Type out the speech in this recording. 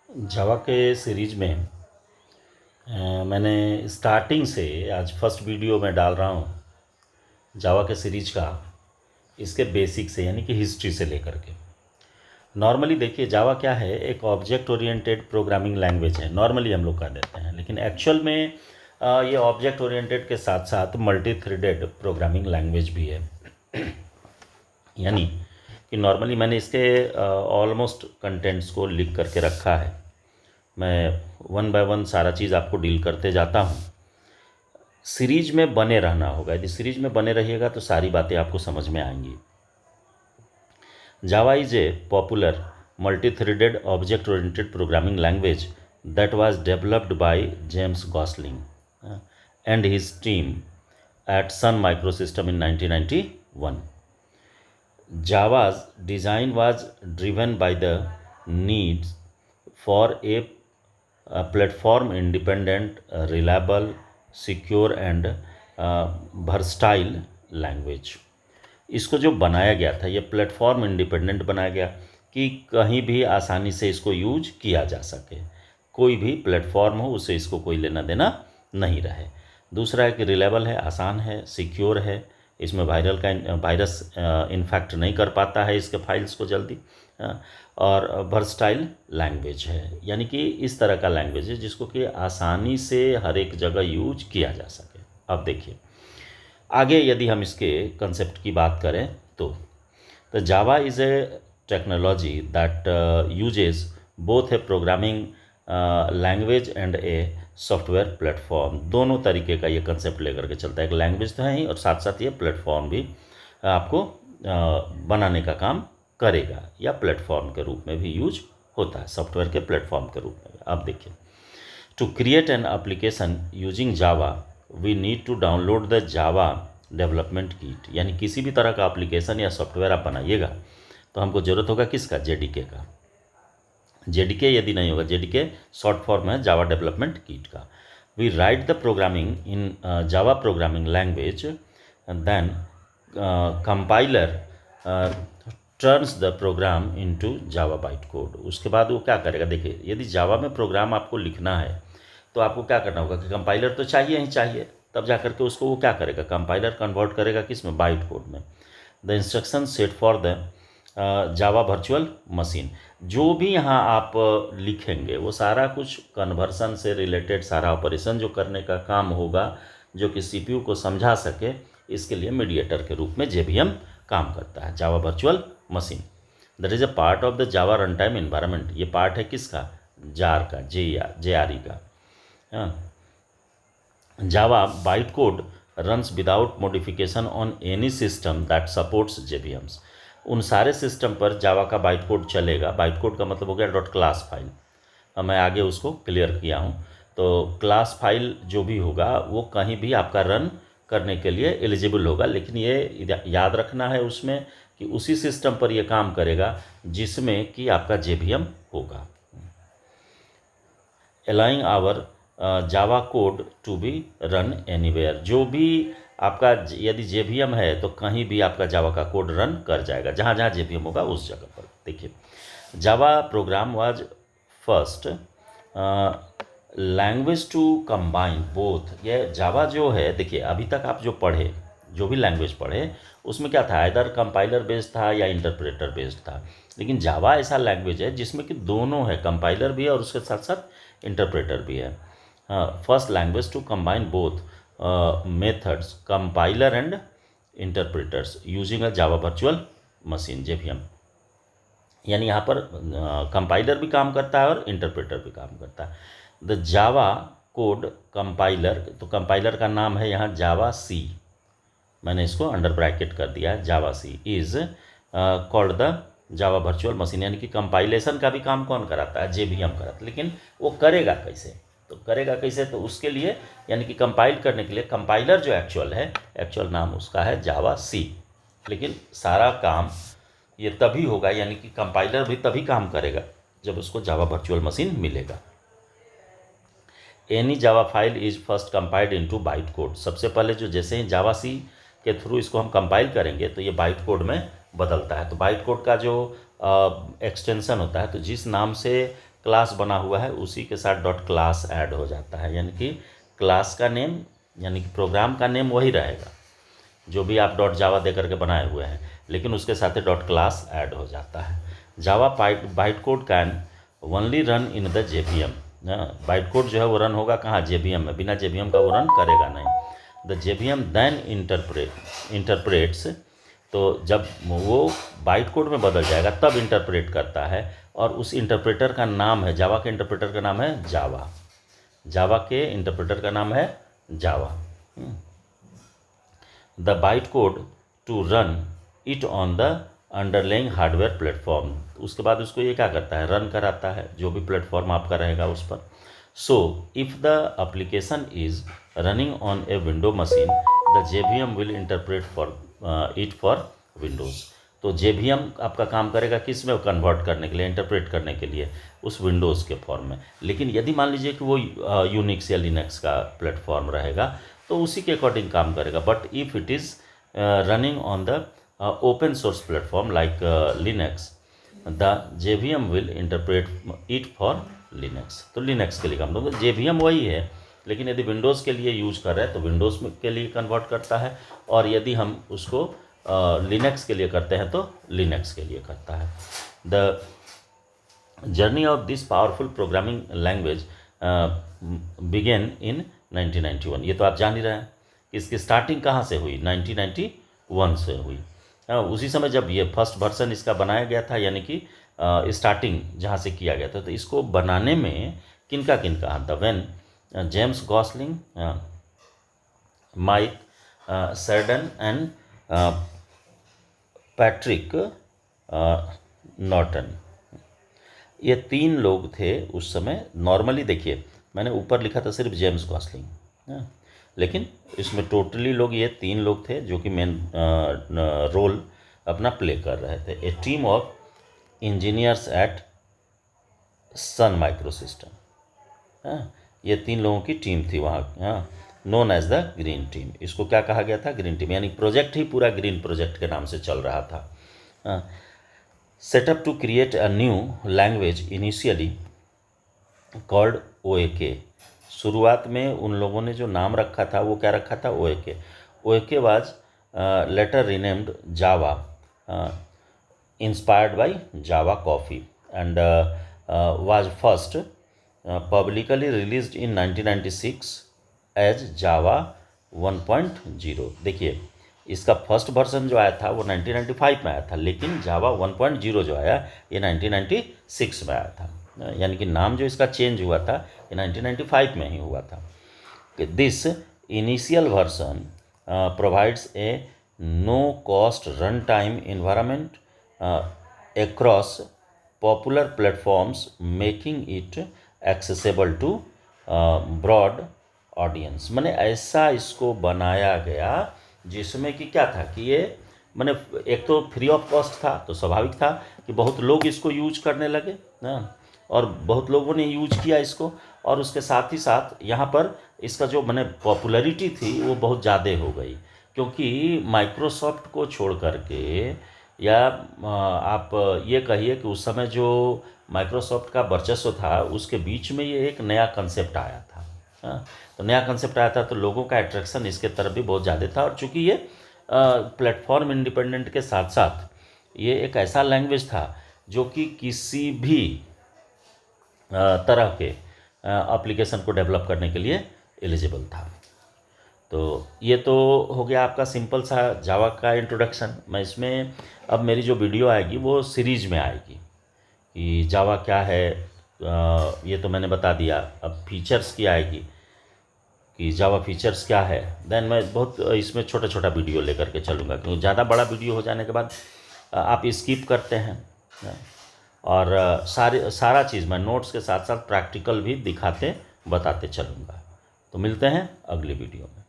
जावा के सीरीज में मैंने स्टार्टिंग से आज फर्स्ट वीडियो में डाल रहा हूँ जावा के सीरीज का, इसके बेसिक से यानी कि हिस्ट्री से लेकर के। नॉर्मली देखिए जावा क्या है, एक ऑब्जेक्ट ओरिएंटेड प्रोग्रामिंग लैंग्वेज है, नॉर्मली हम लोग कह देते हैं, लेकिन एक्चुअल में ये ऑब्जेक्ट ओरिएंटेड के साथ साथ मल्टी थ्रेडेड प्रोग्रामिंग लैंग्वेज भी है। यानी कि नॉर्मली मैंने इसके ऑलमोस्ट कंटेंट्स को लिख करके रखा है। मैं वन बाय वन सारा चीज़ आपको डील करते जाता हूँ। सीरीज में बने रहना होगा, यदि सीरीज में बने रहिएगा तो सारी बातें आपको समझ में आएंगी। Java is a popular multi-threaded object oriented programming language that was developed by James Gosling and his team at Sun Microsystem in 1991. Java's design was driven by the need for a platform independent, reliable, secure and versatile language. इसको जो बनाया गया था ये platform independent बनाया गया कि कहीं भी आसानी से इसको यूज किया जा सके, कोई भी प्लेटफॉर्म हो उससे इसको कोई लेना देना नहीं रहे। दूसरा है कि रिलायबल है, आसान है, सिक्योर है, इसमें वायरस इन्फेक्ट नहीं कर पाता है इसके फाइल्स को जल्दी, और वर्सटाइल लैंग्वेज है, यानी कि इस तरह का लैंग्वेज है जिसको कि आसानी से हर एक जगह यूज किया जा सके। अब देखिए आगे यदि हम इसके कंसेप्ट की बात करें तो जावा is a technology that uses both A programming language and a software platform. दोनों तरीके का ये कंसेप्ट लेकर के चलता है, एक लैंग्वेज तो है ही और साथ साथ ये प्लेटफॉर्म भी आपको बनाने का काम करेगा, या प्लेटफॉर्म के रूप में भी यूज होता है, सॉफ्टवेयर के प्लेटफॉर्म के रूप में। अब देखिए, to create an application using Java we need to download the Java development kit. यानी किसी भी तरह का एप्लीकेशन या सॉफ्टवेयर आप बनाइएगा तो हमको ज़रूरत होगा किसका, जेडीके का। जेडीके यदि नहीं होगा, जेडीके शॉर्ट फॉर्म है जावा डेवलपमेंट किट का। We write the programming in Java programming language then compiler turns the program into Java byte code. उसके बाद वो क्या करेगा, देखिए यदि जावा में प्रोग्राम आपको लिखना है तो आपको क्या करना होगा कि कंपाइलर तो चाहिए ही चाहिए, तब जा करके उसको वो क्या करेगा, कंपाइलर कन्वर्ट करेगा किस में, बाइट कोड में। The instruction set for the Java virtual machine. जो भी यहाँ आप लिखेंगे वो सारा कुछ कन्वर्सन से रिलेटेड सारा ऑपरेशन जो करने का काम होगा, जो कि सीपीयू को समझा सके, इसके लिए मीडिएटर के रूप में जेवीएम काम करता है, जावा virtual machine. That is a part of the Java run time environment. ये पार्ट है किसका, जार का, JRE का। जावा byte code runs without modification on any system that supports JVMs। उन सारे सिस्टम पर जावा का बाइट कोड चलेगा। बाइट कोड का मतलब हो गया डॉट क्लास फाइल। अब मैं आगे उसको क्लियर किया हूँ, तो क्लास फाइल जो भी होगा वो कहीं भी आपका रन करने के लिए एलिजिबल होगा, लेकिन ये याद रखना है उसमें कि उसी सिस्टम पर ये काम करेगा जिसमें कि आपका JVM होगा। Allowing our Java code to be run anywhere. जो भी आपका यदि JVM है तो कहीं भी आपका जावा का कोड रन कर जाएगा, जहाँ जहाँ JVM होगा उस जगह पर। देखिए, Java program was first language to combine both. ये जावा जो है, देखिए अभी तक आप जो पढ़े, जो भी लैंग्वेज पढ़े, उसमें क्या था, इधर कंपाइलर बेस्ड था या इंटरप्रेटर बेस्ड था, लेकिन जावा ऐसा लैंग्वेज है जिसमें कि दोनों है, कंपाइलर भी है और उसके साथ साथ इंटरप्रेटर भी है। First language to combine both methods compiler and interpreters using a Java virtual machine, JVM। यानी यहाँ पर कंपाइलर भी काम करता है और इंटरप्रेटर भी काम करता है। द जावा कोड कंपाइलर, तो कंपाइलर का नाम है यहाँ जावा सी, मैंने इसको अंडर ब्रैकेट कर दिया है, Java C is called the Java virtual machine. यानी कि कंपाइलेशन का भी काम कौन कराता है, JVM कराता है, लेकिन वो करेगा कैसे, तो करेगा कैसे, तो उसके लिए यानी कि कंपाइल करने के लिए कंपाइलर जो एक्चुअल है, एक्चुअल नाम उसका है जावा सी, लेकिन सारा काम ये तभी होगा, यानी कि कंपाइलर भी तभी काम करेगा जब उसको जावा वर्चुअल मशीन मिलेगा। Any Java file is first compiled into byte code. सबसे पहले जो जैसे ही जावा सी के थ्रू इसको हम कंपाइल करेंगे तो ये बाइट कोड में बदलता है। तो बाइट कोड का जो एक्सटेंशन होता है, तो जिस नाम से क्लास बना हुआ है उसी के साथ डॉट क्लास ऐड हो जाता है, यानी कि क्लास का नेम यानी कि प्रोग्राम का नेम वही रहेगा जो भी आप डॉट जावा दे करके बनाए हुए हैं, लेकिन उसके साथ ही डॉट क्लास ऐड हो जाता है। जावा byte code can only run in the JVM। Byte code जो है वो रन होगा कहाँ, JVM में, बिना JVM का वो रन करेगा नहीं। द JVM देन इंटरप्रेट्स, तो जब वो बाइट कोड में बदल जाएगा तब इंटरप्रेट करता है, और उस इंटरप्रेटर का नाम है, जावा के इंटरप्रेटर का नाम है जावा, जावा के इंटरप्रेटर का नाम है Java. The byte code to run it on the underlying hardware platform, उसके बाद उसको ये क्या करता है, रन कराता है जो भी प्लेटफॉर्म आपका रहेगा उस पर। So if the application is running on a window machine the JVM will interpret for it for Windows. तो JVM आपका काम करेगा किस में, कन्वर्ट करने के लिए, इंटरप्रेट करने के लिए उस विंडोज़ के फॉर्म में। लेकिन यदि मान लीजिए कि वो यूनिक्स या लिनक्स का प्लेटफॉर्म रहेगा तो उसी के अकॉर्डिंग काम करेगा। But if it is running on the open source platform like Linux the JVM will interpret it for Linux. तो लिनक्स के लिए काम, तो JVM वही है, लेकिन यदि विंडोज़ के लिए यूज कर रहे हैं तो विंडोज़ के लिए कन्वर्ट करता है, और यदि हम उसको लिनक्स के लिए करते हैं तो लिनक्स के लिए करता है। The journey of this powerful programming language began in 1991। ये तो आप जान ही रहे हैं कि इसकी स्टार्टिंग कहाँ से हुई, 1991 से हुई। उसी समय जब ये फर्स्ट वर्जन इसका बनाया गया था, यानी कि स्टार्टिंग जहाँ से किया गया था, तो इसको बनाने में किनका हाथ था, when James Gosling, Mike Sheridan and Patrick Naughton, ये 3 लोग थे उस समय। नॉर्मली देखिए मैंने ऊपर लिखा था सिर्फ जेम्स गॉसलिंग, लेकिन इसमें टोटली लोग ये 3 लोग थे जो कि मेन रोल अपना प्ले कर रहे थे। A team of engineers at Sun micro system, ये 3 लोगों की टीम थी वहाँ, known as the green team. इसको क्या कहा गया था, ग्रीन टीम, यानी प्रोजेक्ट ही पूरा ग्रीन प्रोजेक्ट के नाम से चल रहा था। Setup to create a new language initially called OAK। शुरुआत में उन लोगों ने जो नाम रखा था वो क्या रखा था, OAK। OAK was later renamed Java, inspired by Java coffee, and was first publicly released in 1996 as Java 1.0। देखिए इसका फर्स्ट वर्जन जो आया था वो 1995 में आया था, लेकिन जावा 1.0 जो आया ये 1996 में आया था, यानी कि नाम जो इसका चेंज हुआ था ये 1995 में ही हुआ था। This initial version provides a no cost run time environment across popular platforms, making it accessible to broad audience। मैंने ऐसा इसको बनाया गया जिसमें कि क्या था कि ये मैंने एक तो फ्री ऑफ कॉस्ट था, तो स्वाभाविक था कि बहुत लोग इसको यूज करने लगे ना, और बहुत लोगों ने यूज किया इसको, और उसके साथ ही साथ यहाँ पर इसका जो मैंने पॉपुलैरिटी थी वो बहुत ज़्यादा हो गई, क्योंकि माइक्रोसॉफ्ट को छोड़ करके, या आप ये कहिए कि उस समय जो माइक्रोसॉफ्ट का वर्चस्व था उसके बीच में ये एक नया कंसेप्ट आया था। तो नया कंसेप्ट आया था तो लोगों का अट्रैक्शन इसके तरफ भी बहुत ज़्यादा था, और चूँकि ये प्लेटफॉर्म इंडिपेंडेंट के साथ साथ ये एक ऐसा लैंग्वेज था जो कि किसी भी तरह के एप्लीकेशन को डेवलप करने के लिए एलिजिबल था। तो ये तो हो गया आपका सिंपल सा जावा का इंट्रोडक्शन। मैं इसमें अब मेरी जो वीडियो आएगी वो सीरीज में आएगी कि जावा क्या है, ये तो मैंने बता दिया। अब फीचर्स की आएगी कि जावा फीचर्स क्या है, देन मैं बहुत इसमें छोटा छोटा वीडियो लेकर के चलूँगा, क्योंकि ज़्यादा बड़ा वीडियो हो जाने के बाद आप स्किप करते हैं, और सारा चीज़ मैं नोट्स के साथ साथ प्रैक्टिकल भी दिखाते बताते चलूँगा। तो मिलते हैं अगली वीडियो में।